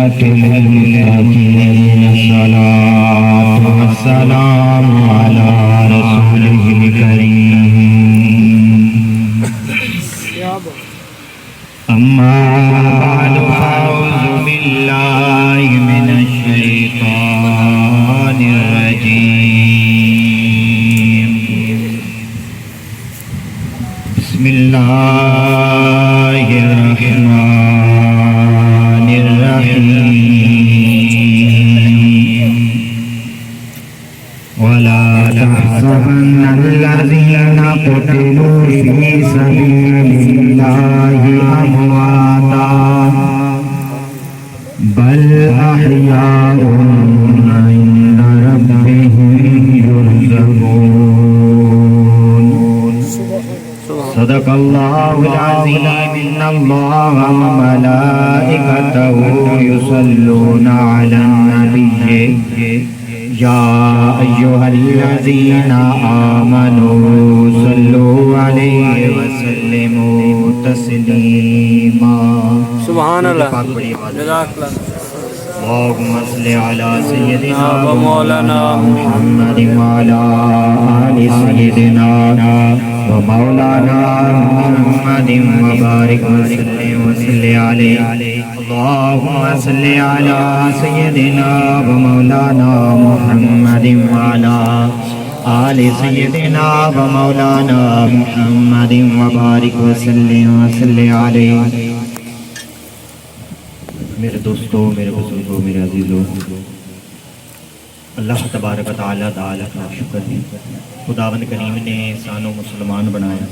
والعاقبة للمتقين الصلاة والسلام على رسوله الكريم أما بعد فأعوذ بالله من الشيطان الرجيم بسم الله الرحمن الرحيم ولا تحسبن الذين قتلوا في سبيل الله أمواتا بل أحياء عند ربهم يرزقون صدق الله العظيم إن الله وملائكته يصلون على النبي يا أيها الذين آمنوا صلوا عليه وسلموا تسليما سبحان اللہ جزاک اللہ اللهم صل على سيدنا ومولانا محمد وعلى آل سيدنا ومولانا محمد وبارك وسلم عليه اللهم صل على سيدنا ومولانا محمد وعلى آل سيدنا ومولانا محمد وبارك وسلم عليه میرے دوستوں، میرے بزرگوں، میرے عزیزوں، اللہ تبارک و تعالیٰ کا شکر ہے، خداوند کریم نے انسانوں مسلمان بنایا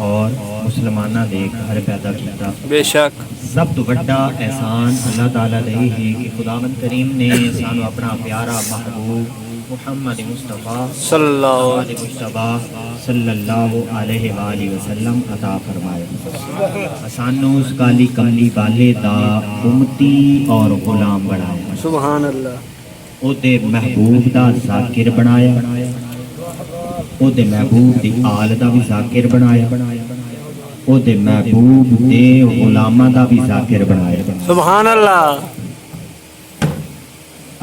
اور مسلمانہ دے گھر پیدا کیتا۔ بے شک سب تو بڑا احسان اللہ تعالیٰ دے ہے کہ خداوند کریم نے انسانوں اپنا پیارا محبوب محمد مصطفیٰ صلی اللہ علیہ وآلہ وسلم عطا فرمایا۔ سانوں اس کالی کملی والے دا امتی اور غلام بنایا۔ سبحان اللہ او دے محبوب دا ذاکر بنایا، او دے محبوب دی آل دا بھی ذاکر بنایا، او دے محبوب دے غلامہ دا بھی ذاکر بنایا۔ سبحان اللہ۔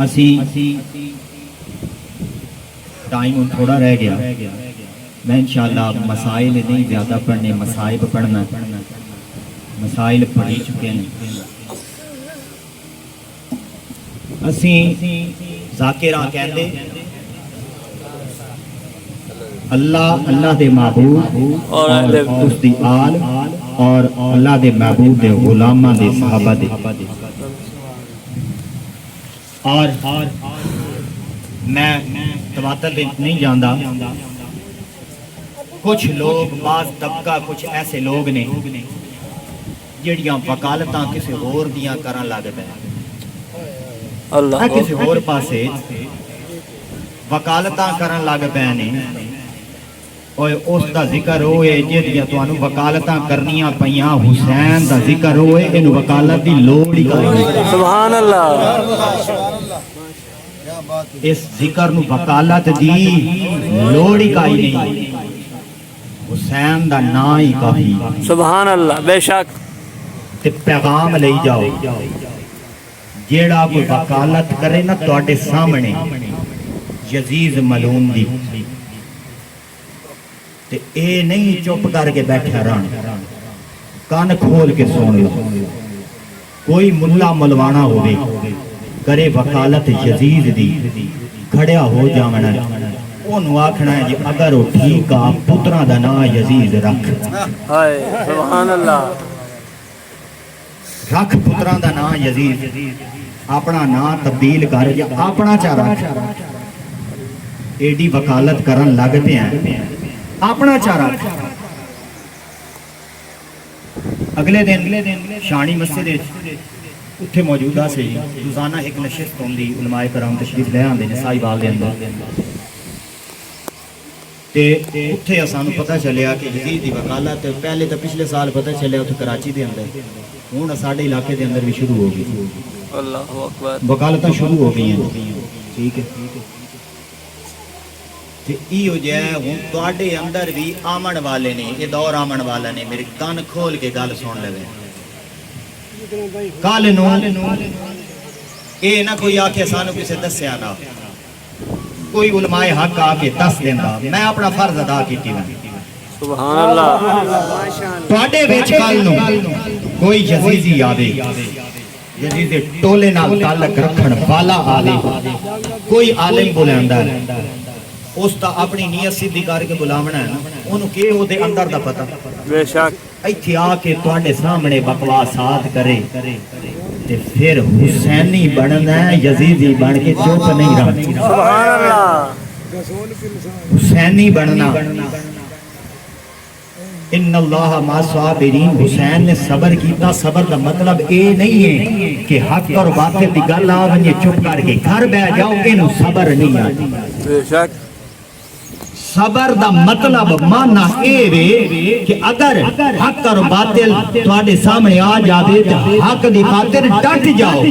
اسی ٹائم تھوڑا رہ گیا، میں انشاءاللہ مسائل نہیں زیادہ پڑھنے، مسائب پڑھنا، مسائل پڑھی چکے ہیں۔ اسی ذاکرہ کہندے اللہ دے محبوب اور اس دی آل اور اللہ دے محبوب دے غلامہ دے صحابہ دے، اور میں تواتر نہیں جاندہ، کچھ لوگ بعض طبقہ کچھ ایسے لوگ نے جڑیاں وکالتاں کسی اور دیاں کرن لگ پے، اللہ کسی اور پاسے وکالتاں کرن لگ پے نے، اور اس دا ذکر ہوئے جدیاں تو انہوں وکالتاں کرنیاں پیاں حسین دا ذکر ہوئے انہوں وکالت دی لوڑی کرنی۔ سبحان اللہ۔ اس ذکر نو وکالت دی لوڑی کائی نہیں، حسین دا نا ہی کافی۔ سبحان اللہ بے شک۔ تے پیغام لے جاؤ، جیڑا کوئی وکالت کرے نا توڑے سامنے یزید ملعون دی، تے اے نہیں چپ کر کے بیٹھا رہن، کان کھول کے سن لو۔ کوئی ملا ملوانا ہوئے کرے وکالت یزید دی، کھڑیا ہو جامنا ہے، انہوں آکھنا ہے جی اگر وہ ٹھیک آ پترہ دا نا یزید رکھ، سبحان اللہ، رکھ پترہ دا نا یزید، اپنا نا تبدیل کر یا اپنا چاہ رکھ۔ ایڈی وکالت کرن لگتے ہیں، اپنا چاہ رکھ۔ اگلے دن شانی مسجد اتھے موجودہ سے روزانہ ایک نشست ہوندی، علماء کرام تشریف لے آندے نے سائی بال دے اندر، تے اتھے اسانو پتہ چلیا کہ یزید دی وکالت پہلے تو پچھلے سال پتہ چلیا اتھے کراچی دے اندر، ہوں ساڈے علاقے دے اندر بھی شروع ہو گئی، اللہ اکبر، وکالتاں شروع ہو گئی ہیں، ٹھیک ہے۔ تے ایو جے ہوں تواڈے اندر بھی آمن والے نے، یہ دور آمن والا نے، میرے کان کھول کے گل سن لے۔ کل نو یہ نہ کوئی آکے سانو کسی دسیا نہ کوئی علماء حق آکے دس دینا میں اپنا فرض ادا کیتی میں سبحان اللہ تواڈے وچ کل نو کوئی یزیدی آوے یزید ٹولے نال تعلق رکھن والا آوے کوئی عالم بلاندا ہے اس تا اپنی نیت سیدھی کر کے بلاونا ہے اونوں کہ او دے اندر دا پتہ بے شک ایتھے آ کے تواڈے سامنے بکواسات کرے تے پھر حسینی بننا ہے یزیدی بن کے چپ نہیں رہنا سبحان اللہ حسینی بننا ان اللہ مع الصابرین حسین نے صبر کیتا صبر کا مطلب اے نہیں ہے کہ حق اور باطل دی گل آ ونجے چپ کر کے گھر بیٹھ جاؤ اینو صبر نہیں آتی بے شک صبر دا مطلب مانا اے وے کہ اگر حق اور باطل تواڈے سامنے آ جاوے تے حق دی خاطر ڈٹ جاؤ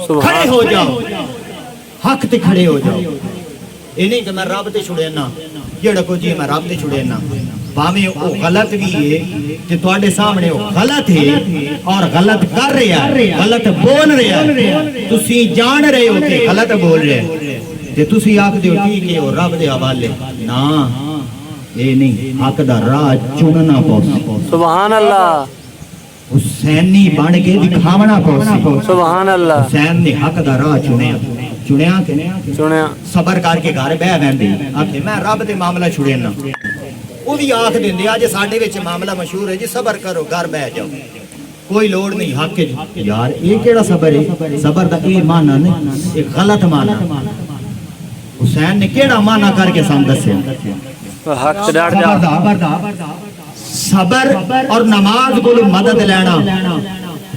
کھڑے ہو جاؤ حق تے کھڑے ہو جاؤ یہ نہیں کہ میں رب تے چھڑے نا جڑا کو جی میں رب تے چھڑے نا باویں او غلط بھی ہے کہ تواڈے سامنے او غلط ہے اور غلط کر رہا ہے غلط بول رہا ہے تسی جان رہے ہو کہ غلط بول رہے ہیں تے تسی آکھ دیو ٹھیک ہے او رب دے حوالے نا اے نہیں حق دا راہ چننا پوسی سبحان اللہ حسینی بن کے دکھاونا پوسی سبحان اللہ حسین نے حق دا راہ چنیا چنیا کہ سنیا صبر کر کے گھر بہ ویندے آکھے میں رب دے معاملہ چھڑے نا وہ بھی آکھ دیندے اج ساڈے وچ معاملہ مشہور ہے جی صبر کرو گھر بہ جاؤ کوئی لوڑ نہیں حق یار یہ کیڑا صبر ہے صبر دا اے معنی نہیں ایک غلط معنی حسین نے کیڑا معنی کر کے سان دسیا حق تے ڈٹ جا صبر اور نماز کو مدد لینا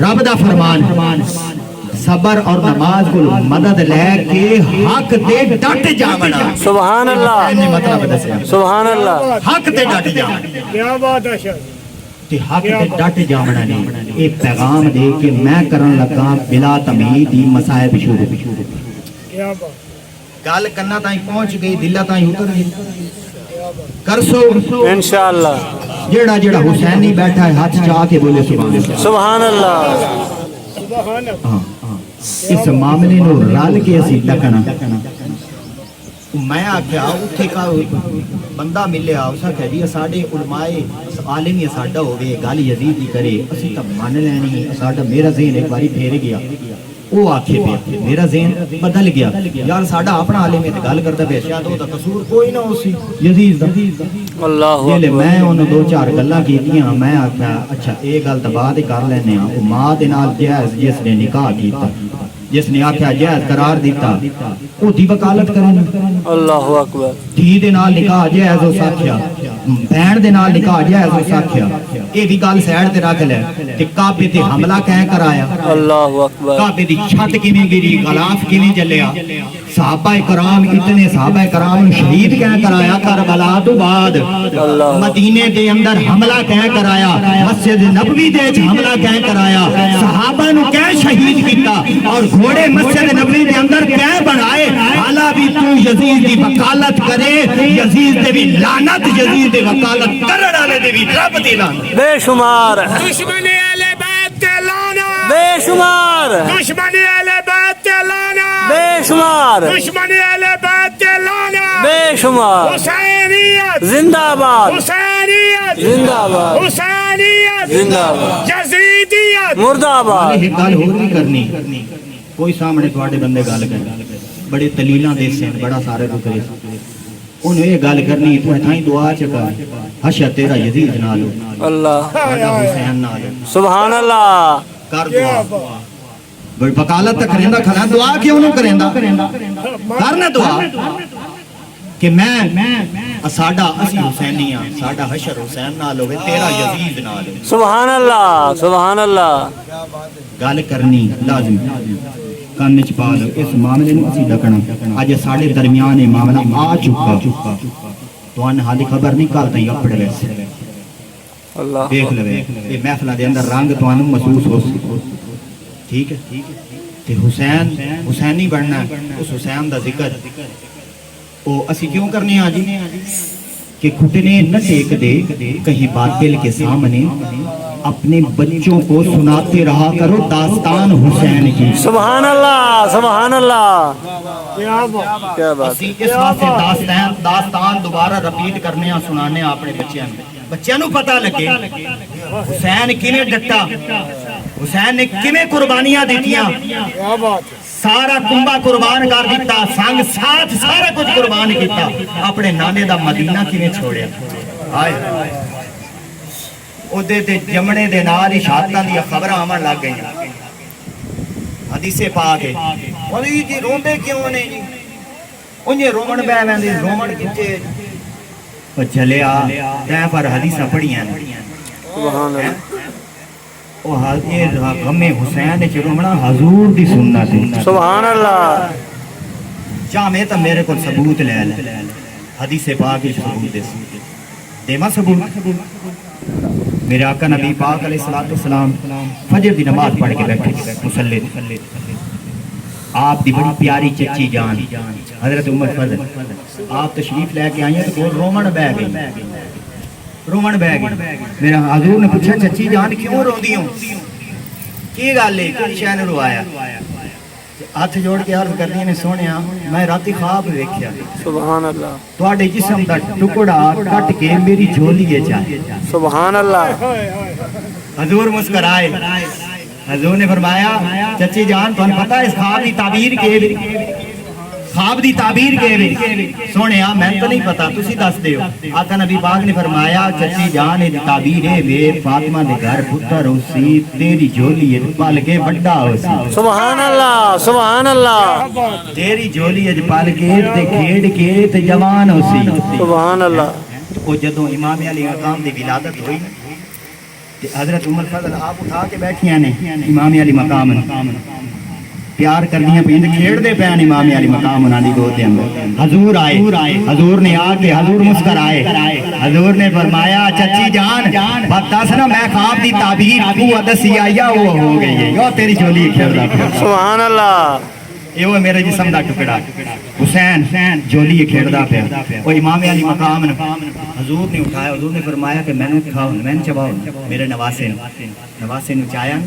رب دا فرمان صبر اور نماز کو مدد لے کے حق تے ڈٹ جاونا سبحان اللہ نے مطلب دسیا سبحان اللہ حق تے ڈٹ جاونا کیا بات ہے شاہ تے حق تے ڈٹ جاونا نہیں ایک پیغام دے کہ میں کرن لگا بلا تمہید ہی مصائب شروع کیا بات گل کرنا تائیں پہنچ گئی دلہ تائیں اتر گئی کرسو انشاءاللہ جیڑا جیڑا حسینی بیٹھا ہے ہاتھ چاہ کے بولے سبحان اللہ سبحان اللہ ہاں اس معاملے نو رل کے اسی ڈکنا میں آکھیا اوتھے کا بندہ ملیا اس آکھیا جی ساڈے علماء عالم ہی ساڈا ہوے گل یزید دی کرے اسی تے من لینی ساڈا میرا ذہن ایک باری پھیر گیا وہ آکھے پہ میرا ذہن بدل گیا یار ساڈا اپنا عالم ہے گل کردا پیا شاید او دا قصور کوئی نہ ہوسی یزید دا اللہ جلے میں انہوں دو چار گلاں کیتیاں میں آکھیا اچھا اے گل تے بعد کر لینے ہاں او ماں دے نال جائز جس نے نکاح کیتا جس نے آکھیا جائز قرار دیتا او دی وکالت کرن اللہ اکبر دھی دے نال نکاح جائز ہو سکیا بہن دے نال نکاح جائز ہو سکیا اے بھی گل سائڈ تے رکھ لے کہ کعبے تے حملہ کہیں کرایا اللہ اکبر کعبے دی چھت کیویں گری غلاف کیویں جلیا صحابہ کرام اتنے صحابہ کرام شہید کہیں کرایا کربلا تو بعد مدینے دے اندر حملہ کہیں کرایا مسجد نبوی دے حملہ کہیں کرایا صحابہ نو کہیں شہید کیتا اور گھوڑے مسجد نبوی دے اندر کہیں بڑھائے حالا بھی تو یزید دی وکالت کرے یزید دے بھی لعنت یزید دے وکالت کرن والے دے بھی رب دی لعنت بے شمار دشمن اہل بیت تے لانا بے شمار دشمن اہل بیت تے لانا بے شمار دشمن اہل بیت تے لانا بے شمار حسینیت زندہ باد حسینیت زندہ باد حسینیت زندہ باد یزیدیت مردہ باد ایک گل ہور بھی کرنی کوئی سامنے تواڈے بندے گل کرے بڑے دلیلاں دے سن بڑا سارے کو کرے انہوں یہ گل کرنی تو تھائیں دعا چکا حشر تیرا یزید نال اللہ حسین نال سبحان اللہ کر دعا بڑی وکالت تک کریندا کھڑا دعا کیوں نہ کریندا کرنا دعا کہ میں ساڈا اسی حسینی ہاں ساڈا حشر حسین نال ہوے تیرا یزید نال سبحان اللہ سبحان اللہ گل کرنی لازم کان وچ پا لو اس معاملے نوں اسی ڈکنا اج ساڈے درمیان یہ معاملہ آ چکا توان حالی خبر نہیں کل تائیں اپڑ ویسے اللہ دیکھ لوے یہ محفلاں دے اندر رنگ توانوں محسوس ہو ٹھیک ہے تے حسین حسینی بننا اس حسین دا ذکر او اسی کیوں کرنے آ جی کہ گھٹنے نہ ٹیک دے کہیں باطل کے سامنے اپنے بچوں کو سناتے رہا کرو داستان حسین کی. سبحان اللہ سبحان اللہ کیا بات اسی اس واسطے داستان دوبارہ رپیٹ کرنے آ سنانے اپنے بچیاں نو پتہ لگے حسین کیویں ڈٹا, حسین نے کیویں قربانیاں دتیاں, سارا کنبا قربان کر دیتا, سنگ ساتھ سارا کچھ قربان کیتا, اپنے نانے دا مدینہ کیویں چھوڑیا. ہائے اودے تے جمنے دے نال ہی شہادتاں دی خبراں آون لگ گئیاں. حدیث پاک ہے علی جی روندے کیوں نے جی, انجے رومن بہ ویندے, رومن کتے او چلیا تے پر حدیثاں پڑھیاں سبحان اللہ او حاضر غم حسین وچ رومنا حضور دی سنت ہے. سبحان اللہ چاہے تے میرے کول ثبوت لے لے, حدیث پاک وچ ثبوت دے دیما ثبوت. میرے آقا نبی پاک علیہ الصلوۃ والسلام فجر دی نماز پڑھ کے بیٹھے مصلی, آپ دی بڑی پیاری چچی جان حضرت عمر فضل آپ تشریف لے کے آئی ہیں تو رومن بہ گئی, رومن بہ گئی. میرا حضور نے پوچھا چچی جان کیوں روندی ہو, کی گل ہے, کہڑی شے نے روایا؟ ہاتھ جوڑ کے عرض کردی نے سونیا میں راتی خواب ویکھیا سبحان اللہ تواڈے جسم دا ٹکڑا کٹ کے میری جھولی وچ آیا. سبحان اللہ حضور مسکرائے, حضور نے فرمایا چچی جان تمہیں پتہ ہے اس خواب دی تعبیر کے, خواب دی تعبیر کے سونیا میں تو نہیں پتا تسی دس دیو. آقا نبی پاک نے فرمایا چچی جان دی تعبیر ہے وے فاطمہ دے گھر پتر ہوسی تیری جھولی وچ پل کے بڑا ہوسی. سبحان اللہ سبحان اللہ تیری جھولی وچ پل کے تے کھیڈ کے تے جوان ہوسی. سبحان اللہ. او جدوں امام علی مقام دی ولادت ہوئی تے حضرت عمر فضل آپ اٹھا کے بیٹھیاں نے امام علی مقام پیار کردیاں پیند کھیڑ دے پین امام علی مقام انہاں دی گود دے اندر. حضور آئے, حضور نے آ کے حضور مسکرائے, حضور نے فرمایا چچی جان بات دس نا میں خواب دی تعبیر کو دسی آیا وہ ہو گئی ہے, یو تیری جھولی کھیڑدا پیا. سبحان اللہ یہ وہ میرے جسم دا ٹکڑا حسین جھولی کھیڑدا پیا. وہ امام علی مقام حضور نے اٹھایا, حضور نے فرمایا کہ میں نے کھاؤ میں چباؤ میرے نواسے نو چایا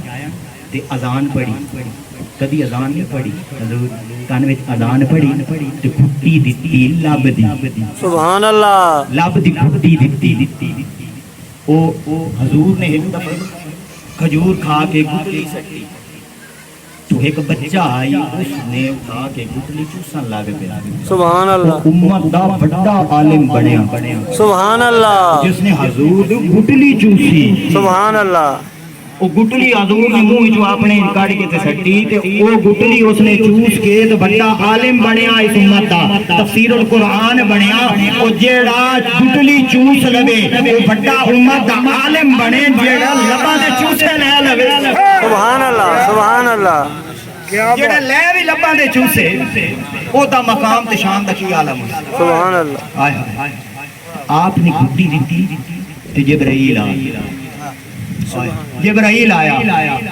تے اذان پڑھی. کدی اذان نہیں پڑھی حضور کان وچ اذان پڑھی تے گھٹی دتی لب دی. سبحان اللہ لب دی گھٹی دتی. او حضور نے ایک دفعہ کھجور کھا کے گٹلی سٹی تو ایک بچہ آئی اس نے اٹھا کے گٹلی چوسن لگ پیا. سبحان اللہ امت دا بڑا عالم بنیا سبحان اللہ جس نے حضور دی گٹلی چوسی. سبحان اللہ وہ گٹلی حضور نے منہ جو اپنے کاڑ کے تے سٹی تے وہ گٹلی اس نے چوس کے تے بڑا عالم بنیا اس امت دا, تفسیر القرآن بنیا. او جیڑا گٹلی چوس لوے وہ بڑا امت دا عالم بنے جیڑا لبا دے چوسے لے لوے. سبحان اللہ سبحان اللہ جیڑا لے وی لبا دے چوسے او دا مقام تے شان دا کی عالم. سبحان اللہ ہائے ہائے آپ نے گٹی دتی تے جبرائیل آیا. جبرائیل آیا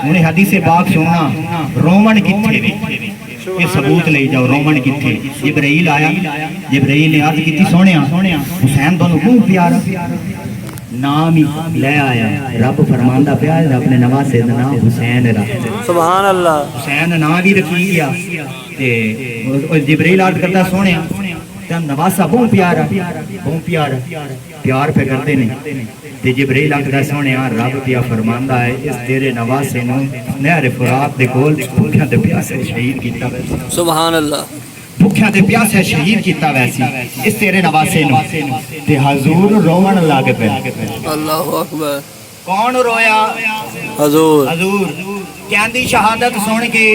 انہیں حدیث پاک سننا رومن کتھے وے یہ ثبوت لے جاؤ رومن کتھے. جبرائیل آیا, جبرائیل نے عرض کیتی سونیا حسین دونوں کیوں پیارا نام ہی لے آیا. رب فرماندا پیا اپنے نواسے دا نام حسین رکھ. سبحان اللہ حسین نام بھی رکھی گیا تے جبرائیل عرض کرتا سونیا تے نواسا بہت پیارا بہت پیار پہ کرتے نہیں. تے جبرائیل آکھدا سونیا رب پیا فرماندا ہے اس تیرے نواسے نو نہر فرات دے کول بھکھیاں تے پیاسے شہید کیتا. سبحان اللہ بھکھیاں تے پیاسے شہید کیتا ویسی اس تیرے نواسے نو. تے حضور روون لگ پے. اللہ اکبر. کون رویا؟ حضور حضور کہندی شہادت سن کے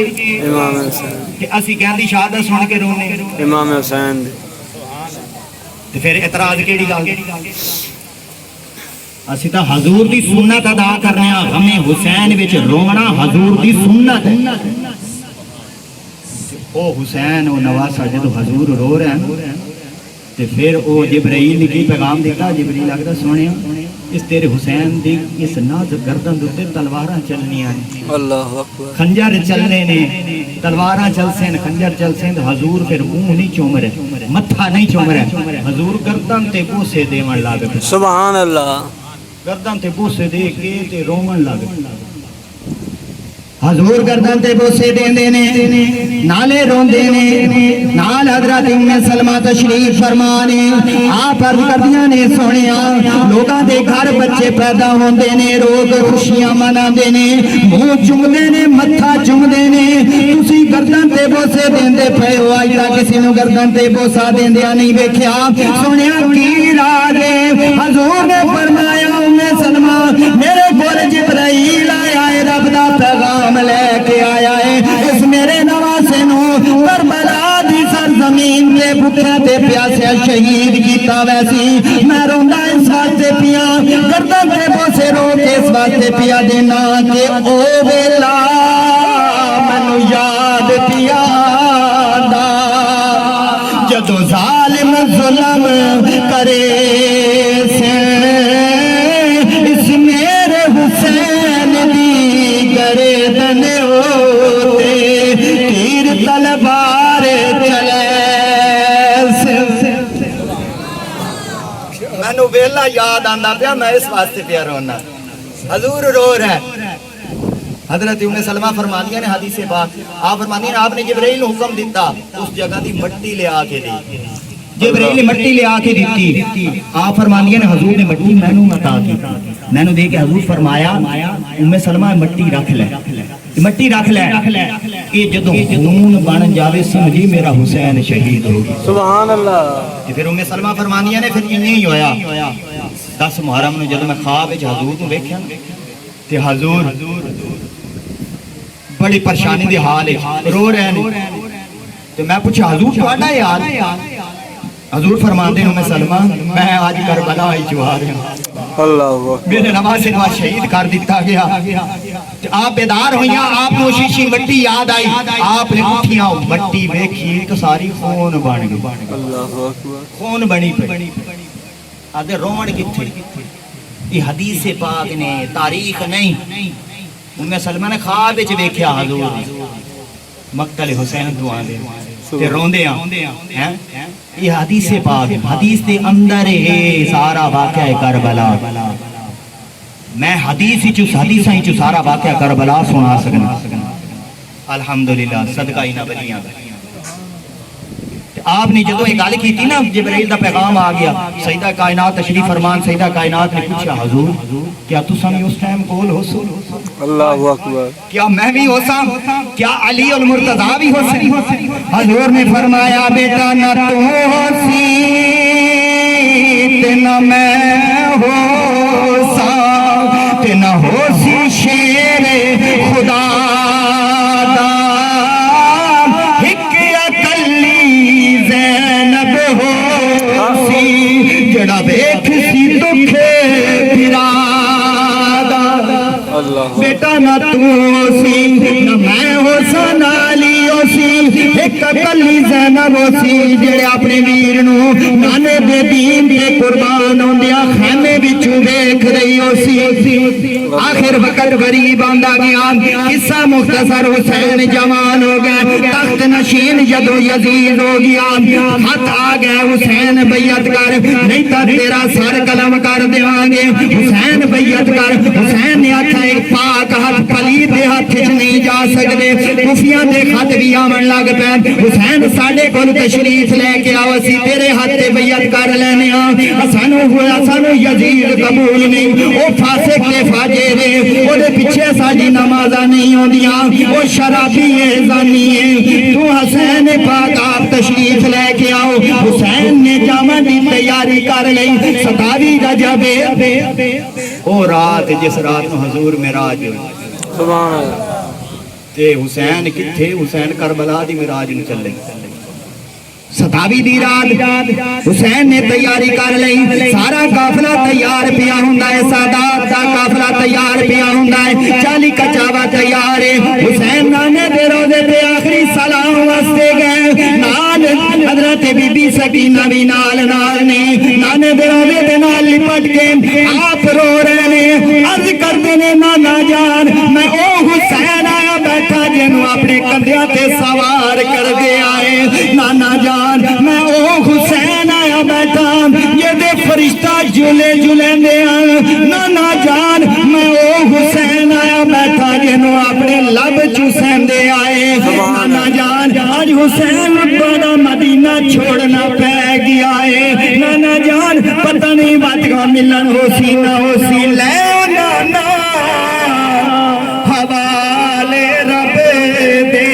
امام حسین کہ اسی کہندی شہادت سن کے رونے امام حسین تے پھر اعتراض کیڑی گل؟ اسی تا حضور دی سنت ادا کرنے غم حسین وچ رونا حضور دی سنت ہے. او حسین او نواسا جدو حضور رو رہے ہیں تے پھر او جبرائیل نے کی پیغام دیتا. جبرائیل آکھدا سونیا اس تیرے حسین دی اس ناز گردن دے تلواراں چلنیاں نے. اللہ اکبر. خنجر چلنے نے تلواراں چلسن خنجر چلسن. حضور پھر منہ نہیں چوم رہے متھا نہیں چوم رہے حضور گردن تے بوسے دیون لگ پے. سبحان اللہ. گردن تے بوسے دے کے تے رومن لگ حضور گردن تے بوسے دیندے نے نالے روندے نے نال حضرت ام سلمہ تشریف فرمانے آپ عرض کردیاں نے سونیا لوگاں دے گھر بچے پیدا ہوندے نے روز خوشیاں مناندے نے منہ چومدے نے متھا چومدے نے تسی گردن تے بوسے دیندے پئے ہو اج تک کسی نوں گردن تے بوسا دیندیاں نہیں ویکھیا سونیا کی راز ہے حضور نے فرمایا ام سلمہ میرے کول جبرائیل آیا ہے رب دا پیغام لے کے آیا ہے اس میرے نواسے نو کربلا دی سرزمین تے بھوکے تے پیاسے شہید کیتا ویسی میں روندا اس واسطے پیا گردن تے بوسے رو کے اس واسطے پیا دینا کہ او ویلا مینوں یاد پیا دا جدو ظالم ظلم کرے سے اس میرے حسین دی گردن ہوتے تیر تلوار چلے مینوں ویلا یاد آندا پیا میں اس واسطے پیا رونا حضور رو رہا ہے حضرت ام سلمہ فرمانیاں نے حدیث پاک آپ فرمانیاں آپ نے جبرائیل حکم دیتا اس جگہ دی مٹی لے آ کے دی جبرائیل نے مٹی لے آ کے دیتی آپ فرمانیاں نے حضور نے مٹی مینوں عطا کی مینوں دے کے حضور فرمایا ام سلمہ مٹی رکھ لے مٹی رکھ لے یہ جدوں خون بن جاوے سمجھی میرا حسین شہید ہو گیا سبحان اللہ پھر ام سلمہ فرمانیاں نے پھر انہیں ہی ہویا 10 محرم نو جدوں میں خواب وچ حضور نوں ویکھیا تے حضور بڑی پریشانی دی حال ہے رو رہے ہیں تے میں پوچھا حضور تہاڈا یار حضور فرماندے ام سلمہ میں آج کربلا آئی چوا رہا اللہ میرے نواسے نواز شہید کر دیتا گیا آپ بیدار ہوئیاں آپ نے شیشی مٹی یاد آئی آپ نے اٹھیاں مٹی ویکھی تو ساری خون بن گئی خون بنی پڑی آدھے رومن کتھے یہ حدیث پاک نے تاریخ نہیں ام سلمہ نے خواب وچ ویکھیا حضور مقتل حسین دعا دے تے روندے ہیں یہ حدیث پاک حدیث دے اندر ہے سارا واقعہ کربلا میں حدیثاں ہی سارا واقعہ کربلا سنا سکنا الحمدللہ صدقہ ہی نہ بنیاں آپ نے جدو یہ گل کی تھی نا جبرائیل دا پیغام آ گیا سیدہ کائنات تشریف فرمان سیدہ کائنات نے پوچھا حضور کیا تساں بھی اس ٹائم کول ہو سو اللہ اکبر کیا میں بھی ہو سا کیا علی المرتضیٰ بھی ہو سی حضور نے فرمایا بیٹا نہ تو ہو سی تے نہ میں ہو سا تے نہ ہو سی شیر خدا دا جڑا بیٹھ سی دکھے پیرادا بیٹا نہ تو سی نہ میں ہو سا نالی ہو سی ایک کلی زینب ہو سی جڑے اپنے ویر نو نانے دے دین دے قربان ہوندیا خیمے وچوں دیکھ رہی ہو سی آخر وقت غریب آندا گیا قصہ مختصر حسین جوان ہو گئے تخت نشین جدو یزید ہو گیا ہاتھ آ گئے حسین بیعت کر نہیں تا تیرا سر قلم کر دیواں گے حسین بیعت کر حسین نے آکھا ایک پاک ہاتھ پلید دے ہاتھ وچ نہیں جا سکدے کفیاں دے خط بھی آون لگ پے حسین ساڈے کول تشریف لے کے آو اسی تیرے ہاتھ تے بیعت کر لینے ہاں سانو یزید قبول نہیں او فاسق تے فاجر ہے او دے پیچھے ساڈی نمازاں نہیں ہوندیاں او شرابی ہے زانی ہے تو حسین پاک آپ تشریف لے کے آؤ حسین نے جامع دی تیاری کر لئی 27 رجب او رات جس رات نو حضور معراج سبحان اللہ تے حسین کتھے حسین کربلا دی معراج نو چلے 27 دی رات حسین نے تیاری کر لئی سارا قافلہ تیار پیا ہوندا ہے سادات دا قافلہ تیار پیا ہوندا ہے 40 کچاوا تیار ہے حسین نانے دے روزے تے آخری سلام واسطے گئے نال حضرت بی بی سکینہ بھی نال نے نانے دے روزے تے نال لپٹ کے آپ رو رہے نے عرض کردے نے نانا جان میں او حسین آیا بیٹھا جنوں اپنے کندھیاں تے سوار کر دے آئے نانا جان میں او حسین آیا بیٹھا یہ دے فرشتہ جلے جلے دے نانا جان میں او حسین آیا بیٹھا جنوں اپنے لب چوسین دے آئے نانا جان آج حسین بڑا مدینہ چھوڑنا پہ گیا ہے نانا جان پتہ نہیں بات کا ملن ہو سی نہ ہو سی لے نانا حوالے رب دے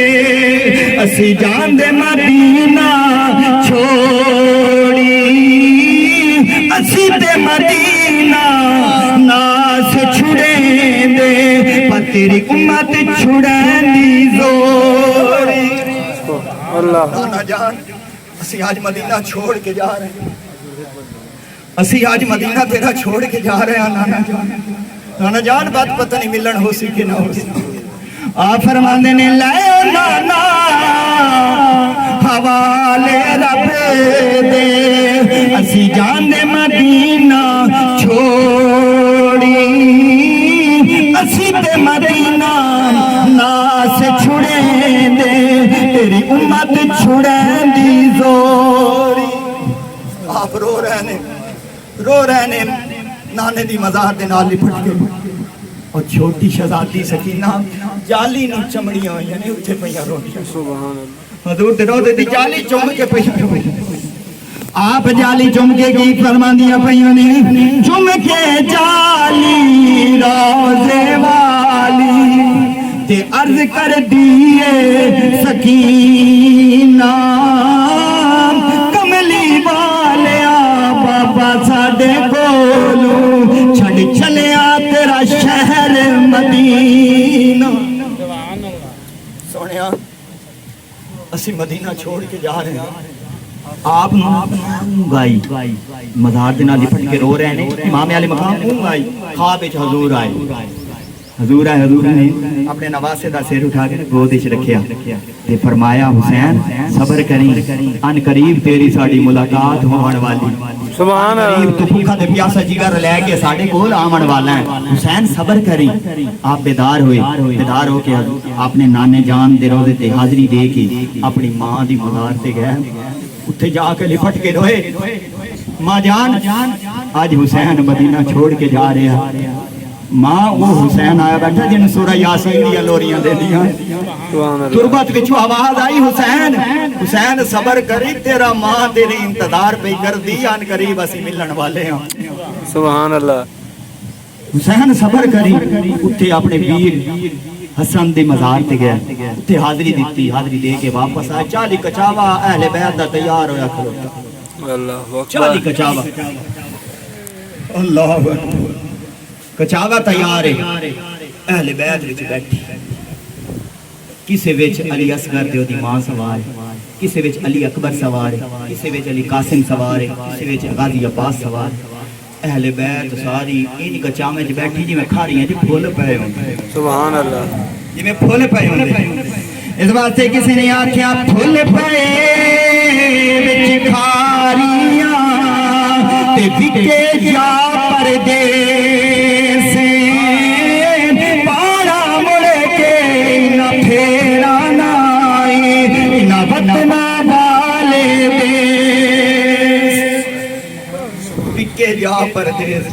اسی جان دے مدینہ چھوڑی اسی دے مدینہ ناس چھڑے دے پر تیری امت چھڑے دی زوری اللہ نانا جان اسی آج مدینہ چھوڑ کے جا رہے ہیں اسی آج مدینہ تیرا چھوڑ کے جا رہے ہیں نانا جان بات پتہ نہیں ملن ہو سی کہ نہ ہو سی آپ فرماندے نے لے نانا حوالے رب دے اسی جان دے مدینہ چھوڑی اسی دے مدینہ ناس چھڑے دے تیری امت چھڑے دی زوری آپ رو رہے نے نانے دی مزار دے نال لپٹ کے اور چھوٹی شہزادی سکینہ جالی نو چمڑیاں ہوئی یعنی اتھے پہیاں روٹیاں سبحان اللہ حضور دے رو دے دی جالی چوم کے پہیاں روٹیاں آپ جالی چوم کے کی فرمان دیا پہیاں نے چوم کے جالی روزے والی تے عرض کر دیئے سکینہ کملی والیا بابا ساڑے کولو چھڑ چلیا تیرا شہر مدینہ سونیا اسی مدینہ چھوڑ کے جا رہے ہیں آپ گائی مزار دینا لپٹ کے رو رہے ہیں امام علی مقام گائی خواب اچھ حضور آئے حضور نے اپنے نواسے دا سیر اٹھا کے گودش رکھیا تے فرمایا حسین صبر کریں ان قریب تیری ساڑی ملاقات ہونے والی سبحان قریب تو اللہ بھوکا دے پیاسا جگر لے کے ساڑے کول آمن والا ہے حسین صبر کریں آپ بیدار ہو کے آپ نے نانے جان دے روزے تے حاضری دے کے اپنی ماں دی مزار تے گئے اتھے جا کے لپٹ کے روئے ماں جان آج حسین مدینہ چھوڑ کے جا رہے ہیں ماں وہ حسین آیا بیٹھا جن سورہ یاسین دیا لوریاں دے دیا سبحان اللہ تربت کے چھو آواز آئی حسین صبر کری تیرا ماں تیری انتظار پہ کر دی آن قریب اسی ملن والے ہیں سبحان اللہ حسین صبر کری اتھے اپنے ویر حسن دے مزار تے گیا اتھے حاضری دیتی حاضری دے کے واپس آئے 40 کچاوا اہل بیت دا تیار ہویا کھلوتا اللہ 40 کچاوا اللہ اکبر کچاوا تیار ہے اہل بیت وچ بیٹھی کسے وچ علی اصغر دیو دی ماں سوار ہے کسے وچ علی اکبر سوار ہے کسے وچ علی قاسم سوار ہے کسے وچ غازی عباس سوار ہے اہل بیت ساری ان کچاوے وچ بیٹھی جی میں کھا رہی ہیں جی پھول پے ہوندے سبحان اللہ جی میں پھول پے ہوندے اس واسطے کسی نے آکھیا پھول پے وچ کھاریاں تے وکے جا پردیس پارا مڑ کے نہ پھیرا نائی نہ وطنا والے دیس وکے جا پردیس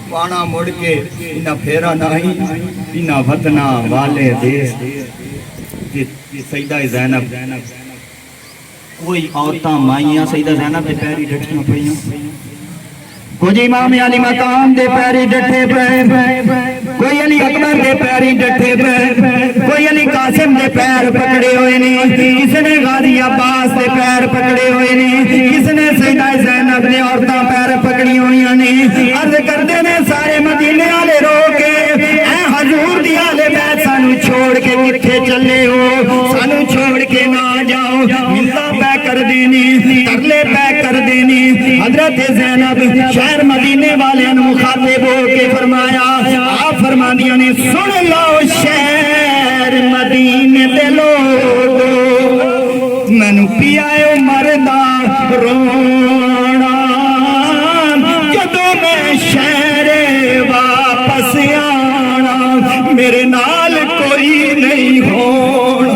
پانا مڑ کے نہ پھیرا نائی نہ وطنا والے دیس سیدہ زینب کوئی عورتاں مائیاں سیدہ زینب دے پیری ڈٹیاں پئیاں کوئی امام علی مقام دے پیری ڈٹے پے کوئی علی اکبر دے پیری ڈٹے پے کوئی علی قاسم دے پیر پکڑے ہوئے نے کس نے غازی عباس دے پیر پکڑے ہوئے نے کس نے سیدہ زینب نے عورتاں پیر پکڑی ہوئی نے عرض کردے نے سارے مدینے والے رو کے اے حضور دی اہل بیت سانو چھوڑ کے کتھے چلے ہو سانو چھوڑ کے نہ جاؤ ملتا پہ کر دینی ترلے پہ کر دینی حضرت زینب شہر مدینے والے مخاطب ہو کے فرمایا آپ فرما دیا نے سن لو شہر مدینے دے لوگو مینو پیا مردہ رونا جدو میں شہر واپس آنا میرے نال کوئی نہیں ہونا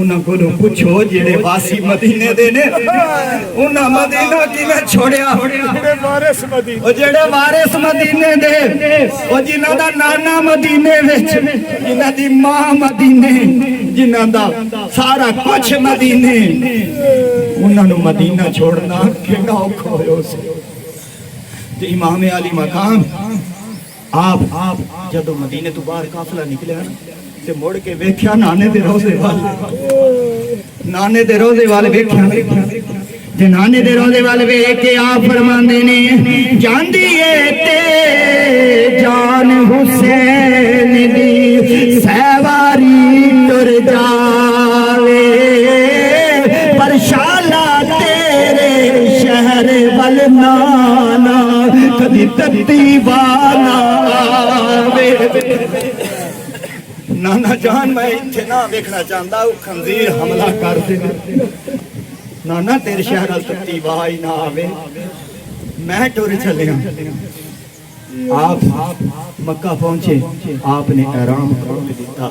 انہاں کو پوچھو جڑے واسی مدینے دے نے انہاں مدینہ کیویں چھوڑیا وارث مدینے او جڑے وارث مدینے دے او جنہاں دا نانا مدینے وچ جنہاں دی ماں مدینے جنہاں دا سارا کچھ مدینے انہاں نو مدینہ چھوڑنا کیڑا اوکھا ہویا سی تے امام علی مقام آپ جدو مدینے تو باہر قافلہ نکلیا نا تے مڑ کے ویکھیا نانے دے روزے والے ویکھیا تے نانے دے روزے والے ویکھ کے آپ فرماندے نے جاندی اے تے جان حسین دی سیواری ٹر جاوے پر شالا تیرے شہر ول نانا کدی تتی وانا آوے نانا جان میں اتھے نہ دیکھنا چاہتا ہوں خنزیر حملہ کر دے نانا تیرے شہر تتی وائی نہ آوے میں ٹور چلے ہوں آپ مکہ پہنچے آپ نے احرام کر دیتا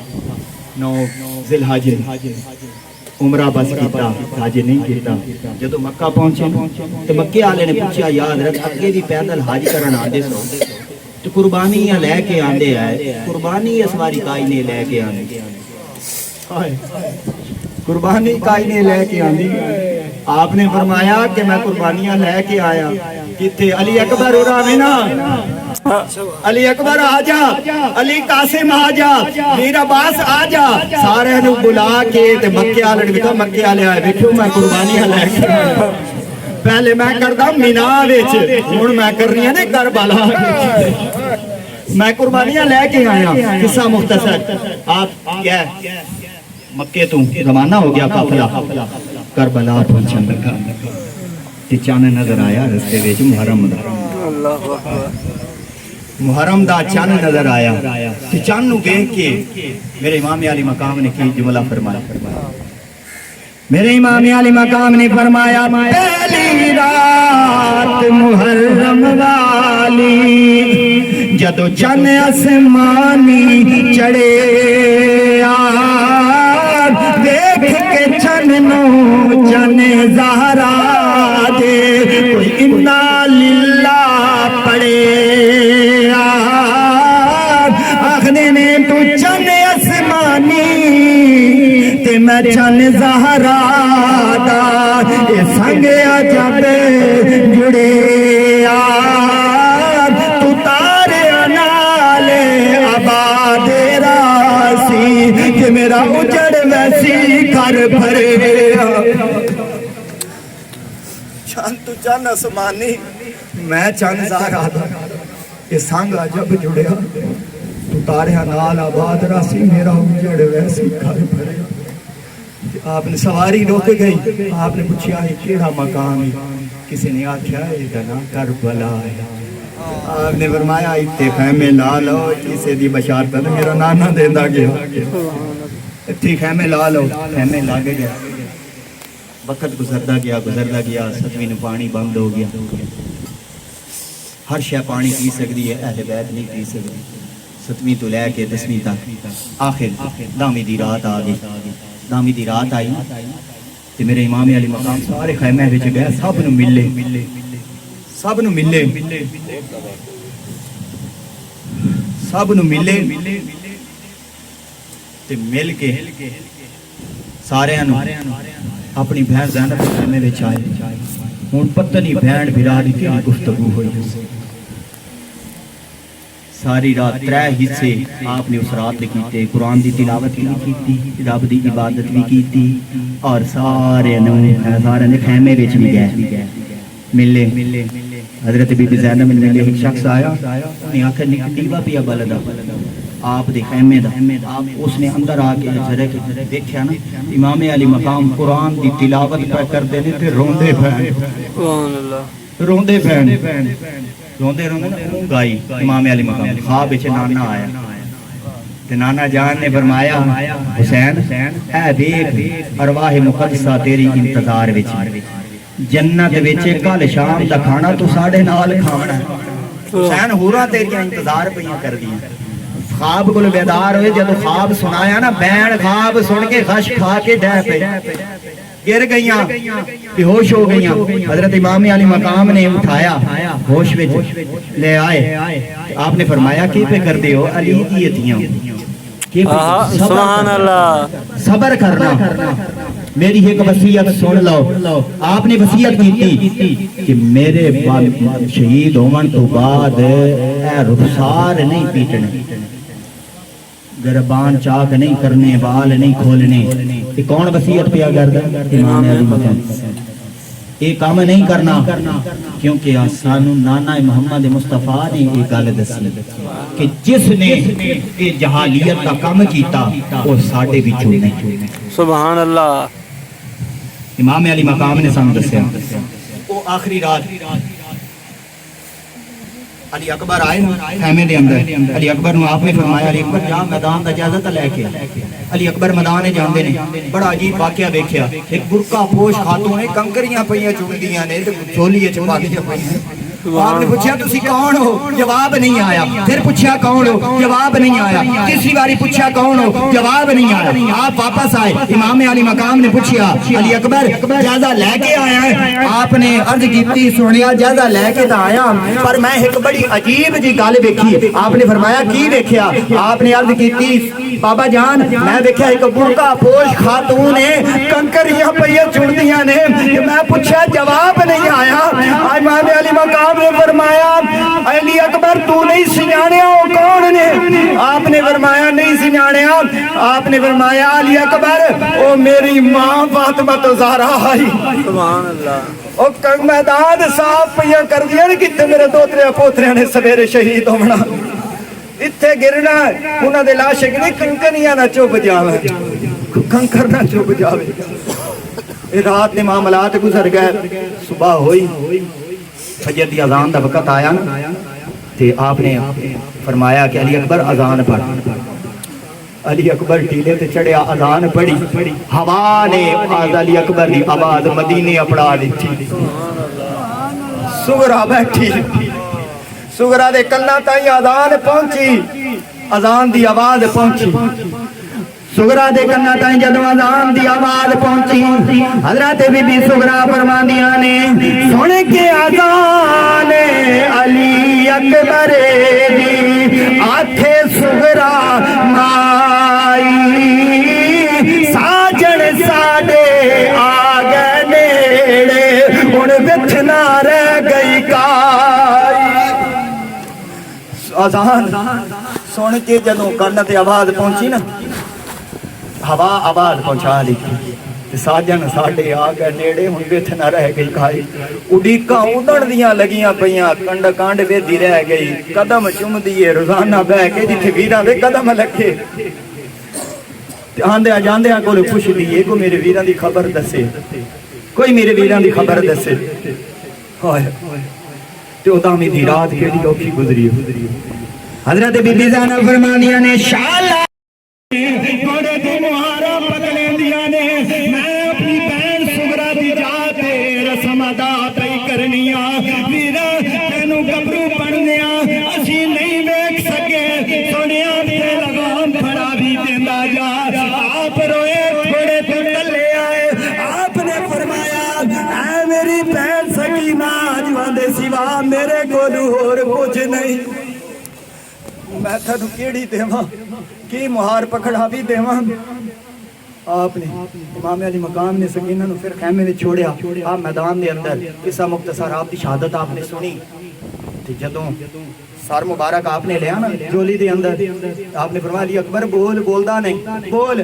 9 ذی الحج عمرہ بس کیتا حج نہیں کیتا جدو مکہ پہنچے تو مکے والے نے پوچھا یاد رکھ اگے دی پیدل حج کرن آندے سو تو قربانیاں لے کے آندے آئے قربانی اس واری کائی نے لے کے آندے قربانی کائی نے لے کے آندی آپ نے فرمایا کہ میں قربانیاں لے کے آیا کتے علی اکبر ہو رہا نا علی اکبر آجا علی قاسم آجا میر عباس آجا سارے نو بلا کے تے مکے والے وچ مکے والے آئے ویکھو میں قربانیاں لے کے پہلے میں کردا مینا وچ ہن میں کر رہی ہاں نے کربلا میں قربانیاں لے کے آیا قصہ مختصر آپ کیا مکے تو زمانہ ہو گیا قافلہ کربلا پہنچن لگا تے چاند نظر آیا رستے وچ محرم دا چاند نظر آیا تے چاند نو دیکھ کے میرے امام علی مقام نے کی جملہ فرمایا میرے امام علی مقام نے فرمایا پہلی رات محرم والی جدو چاند آسمانی چڑھے دیکھ کے چن نو چن زہرا دے کوئی انا للہ پڑے آخنے نے تو چن آسمانی تے میں چن زہرا دا اے سنگ عجب جڑے تو تارے نالے آباد راسی کہ میرا اجڑ ویسی کر بھرے چاند تو چاند آسمانی میں چاند زہرا دا یہ سنگ عجب جڑیا تو تارے نال آباد راسی میرا اجڑ ویسی کر بھرے آپ نے سواری روک گئی آپ نے پوچھا یہ کیڑا مقام ہے کسی نے آکھیا یہ دنا کربلا ہے آپ نے فرمایا اتے خیمے لا لو کسی دی بشارت ہے میرا نانا دیندا گیا اتھی خیمے لا لو خیمے لاگے گیا وقت گزردا گیا 7ویں نو پانی بند ہو گیا ہر شے پانی پی سکتی ہے اہل بیت نہیں پی سکتی 7ویں تو لے کے 10ویں تک آخر دامی دی رات آ گئی دامی دی رات آئی تے میرے امام علی مقام سارے خیمے وچ گئے سب نو ملے تے مل کے سارے اپنی بہن زینب خیمے وچ آئے ہن پتہ نہیں بہن بھرا دی کیڑی گفتگو ہوئی ساری رات 3 حصے آپ نے اس رات نے کیتے قرآن دی تلاوت بھی کیتی رب دی عبادت بھی کیتی اور سارے نے خیمے وچ بھی گئے ملے حضرت بی بی زینب نے ایک شخص آیا نے آخر نکٹیوا پیا بلدا آپ دے خیمے دا آپ اس نے اندر آ کے ذرا دیکھیا نا امام علی مقام قرآن دی تلاوت کرتے نے تے روندے پھین سبحان اللہ روندے پھین روندے نا گائی امام علی مقام خواب وچ نانا آیا تے نانا جان نے فرمایا حسین اے دیکھ ارواح مقدسہ تیری انتظار وچ جنت وچ کل شام دا کھانا تو ساڈے نال کھاونا حسین ہوراں تیریاں انتظار پیاں کردیاں خواب کو بیدار ہوئے جب خواب سنایا نا بین خواب سن کے غش کھا کے ڈہ پہ گر گئیاں بے ہوش ہو گئیاں حضرت امام علی مقام نے اٹھایا ہوش وچ لے آئے آپ نے فرمایا کی پہ کر دے ہو علی دی یتیاں سبحان اللہ صبر کرنا میری ایک وصیت سن لو آپ نے وصیت کی کہ میرے شہید ہومن تو بعد اے رخسار نہیں پیٹنے گربان چاک نہیں کرنے بال نہیں کھولنے یہ کون وصیت پہ کردا امام علی مقام یہ کام نہیں کرنا کیونکہ سانو نانا محمد مصطفیٰ نے یہ گل دسی کہ جس نے یہ جہالیت کا کام کیتا وہ ساڈے وچوں نہیں سبحان اللہ امام علی مقام نے سانو دسیا وہ آخری رات علی اکبر آئے خیمے دے اندر علی اکبر نو آپ نے فرمایا علی اکبر جا میدان دا اجازت لے کے علی اکبر میدان جاندے نے بڑا عجیب واقعہ دیکھیا ایک برقع پوش خاتون نے کنکریاں پئیاں چڑدیاں نے تے جھولی وچ پا کے پئیاں آپ نے پوچھا تسی کون ہو جواب نہیں آیا پھر پوچھا کون ہو جواب نہیں آیا تیسری باری پوچھا کون ہو جواب نہیں آیا آپ واپس آئے امام علی مقام نے پوچھا علی اکبر اجازت لے کے آیا ہے آپ نے عرض کیتی سنیا اجازت لے کے تا آیا پر میں ایک بڑی عجیب جی گل دیکھی آپ نے فرمایا کی دیکھیا آپ نے عرض کیتی بابا جان میں دیکھا ایک برقع پوش خاتون نے کنکریاں پئیاں چڑدیاں نے میں پوچھا جواب نہیں آیا امام علی مقام نے فرمایا علی اکبر تو نہیں سنجانیا وہ کون نے آپ نے فرمایا نہیں سنجانیا آپ نے فرمایا علی اکبر او میری ماں فاطمہ زہرا آئی سبحان اللہ او میدان صاف پئیاں کر دیا کہ میرے دوترے پوترے نے سویرے شہید ہونا اتھے گرنا انہاں دے لاشے کہ نہیں کنکریاں نہ چوب جاوے کنکر نہ چوب جاوے رات نے معاملات گزر گئے صبح ہوئی فجر دی اذان دا وقت آیا تے آپ نے فرمایا کہ علی اکبر اذان پڑھ علی اکبر ٹیلے تے چڑھیا اذان پڑھی ہوا نے علی اکبر دی آواز مدینے اپڑا دیتی سغرا بیٹھی سغرا دے کلاں تائیں اذان پہنچی اذان دی آواز پہنچی سغرا دے کنا تائیں جدوں اذان دی آواز پہنچی حضرت بی بی سغرا فرماندیاں نے سن کے اذان علی اکبر دی آتھے سغرا مائی ساجن ساڈے آ گئے نیڑے ہن وچ نہ رہ گئی کائی اذان سن کے جدوں کن تے آواز پہنچی نا ہوا آواز پہنچا دی ساجن ساڈے آ گئے نیڑے ہن وچ نہ رہ گئی کھائی اڈیکاں اڈن دیاں لگیاں پئیاں کنڈ کانڈ ویدی رہ گئی قدم چومدی ہے روزانہ بہ کے جتھے ویراں دے قدم لگے آندیاں جاندیاں کول پوچھ دیے کوئی میرے ویراں دی خبر دسے کوئی میرے ویراں دی خبر دسے ہائے تے او تاں دی رات کیڑی اوکھی گزری حضرت بی بی زینب فرمانیاں نے شاءاللہ گوڑے دی مہارا پکڑے دیا نے میں اپنی بہن سغرا دی جاتے رسم ادا تئی کرنیا ویرا تینوں گبرو بننیا اسی نہیں ویکھ سکے سنیا میرے لگام پھڑا بھی دیندا جا آپ روئے تھوڑے تو ٹلے آئے آپ نے فرمایا اے میری بہن سکینہ جوان دے سوا میرے کول ہور کچھ نہیں میں تھانوں کیڑی دیواں کی مہار پکڑا بھی دیواں آپ نے امام علی مقام نے سکینہ نو پھر خیمے میں چھوڑیا آپ میدان دے اندر قصہ مختصر آپ دی شہادت آپ نے سنی تے جدوں سر مبارک آپ نے لیا نا جولی دے اندر آپ نے فرمایا علی اکبر بول بولدا نہیں بول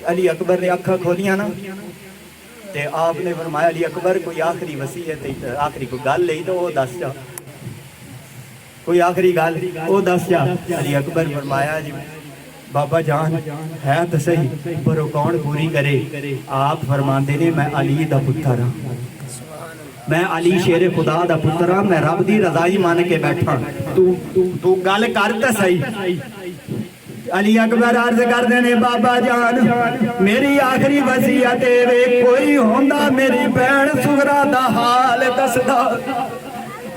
علی اکبر نے اکھاں کھولیاں نا تے آپ نے فرمایا علی اکبر کوئی آخری وصیت آخری کوئی گل لئی تو وہ دس جا کوئی آخری گل وہ دس جا علی اکبر فرمایا جی بابا جان ہے تو صحیح پر وہ کون پوری کرے آپ فرماندے نے میں علی دا پتر ہاں میں علی شیر خدا دا پتر ہاں میں رب دی رضائی مان کے بیٹھا تو گل کر تے صحیح علی اکبر عرض کردے نے بابا جان میری آخری وصیت اے کوئی ہوندا میری بہن سغرا دا حال دسدا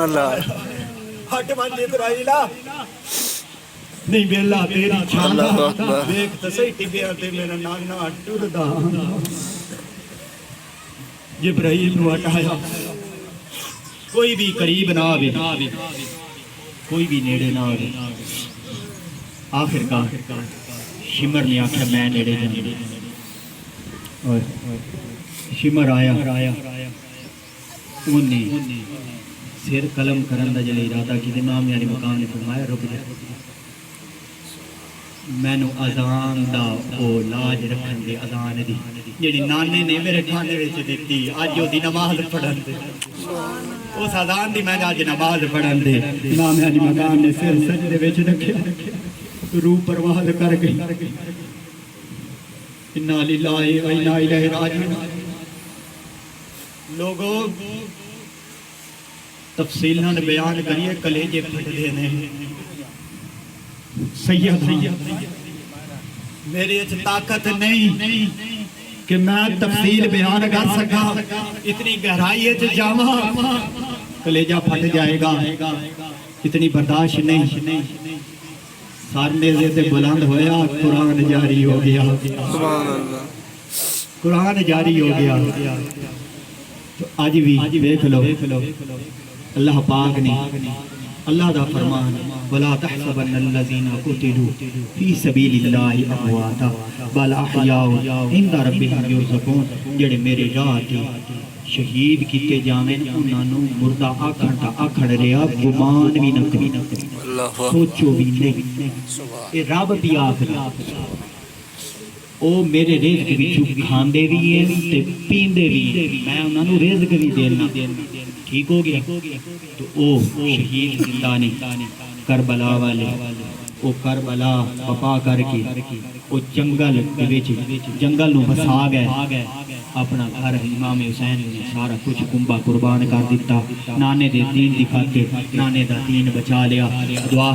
سبحان اللہ ہٹ من جبرائیل نہیں بیلا تیری چھان اللہ اکبر دیکھ تے صحیح ٹبیا تے میرا نانا ٹردا جبرائیل نو ہٹایا کوئی بھی قریب نہ آوے کوئی بھی نیڑے نہ آوے آخر کا شمر نے آکھیا میں نیڑے جانے اور شمر آیا انہیں سر قلم کرن دا جلے ارادہ کی امام یعنی مقام نے فرمایا رک جا میں نو اذان دا او لاج رکھن دے اذان دی جڑی نانے نے میرے کھانے وچ دتی اج او دی نماز پڑھن دے اس اذان دی میں اج نماز پڑھن دے امام یعنی مقام نے سر سجدے وچ رکھیا روح پرواز کر گئی انا للہ و انا الیہ راجعون لوگوں تفصیل نہ بیان کریے کلیجے پھٹ دینے سید میرے اچھ طاقت نہیں کہ میں تفصیل بیان کر سکا اتنی گہرائی اچھ جامع کلیجہ پھٹ جائے گا اتنی برداشت نہیں سارنے سے بلند ہویا قرآن جاری ہو گیا سبحان اللہ قرآن جاری ہو گیا تو آج بھی دیکھ لو اللہ پاک نے اللہ دا فرمان وَلَا تَحْسَبَنَّ الَّذِينَ قُتِلُوا فِي سَبِيلِ اللَّهِ أَمْوَاتًا بَلْ أَحْيَاءٌ عِنْدَ رَبِّهِمْ يُرْزَقُونَ جڑے میرے راہ تے شہید کیتے جاویں انہاں نوں مردہ آکھن رہیا گمان بھی نہ کرو اللہ سوچو بھی نہیں اے رب بھی آخری او میرے رزق وچوں کھاندے بھی ہیں تے پیندے بھی ہیں میں انہاں نوں رزق بھی دینا ٹھیک ہو گیا تو او شہید زندہ نے کربلا والے او کربلا وفا کر کے او جنگل جنگل نو بسا گئے اپنا گھر امام حسین نے سارا کچھ کنبا قربان کر دیتا نانے دے دین دکھا کے نانے دا دین بچا لیا دعا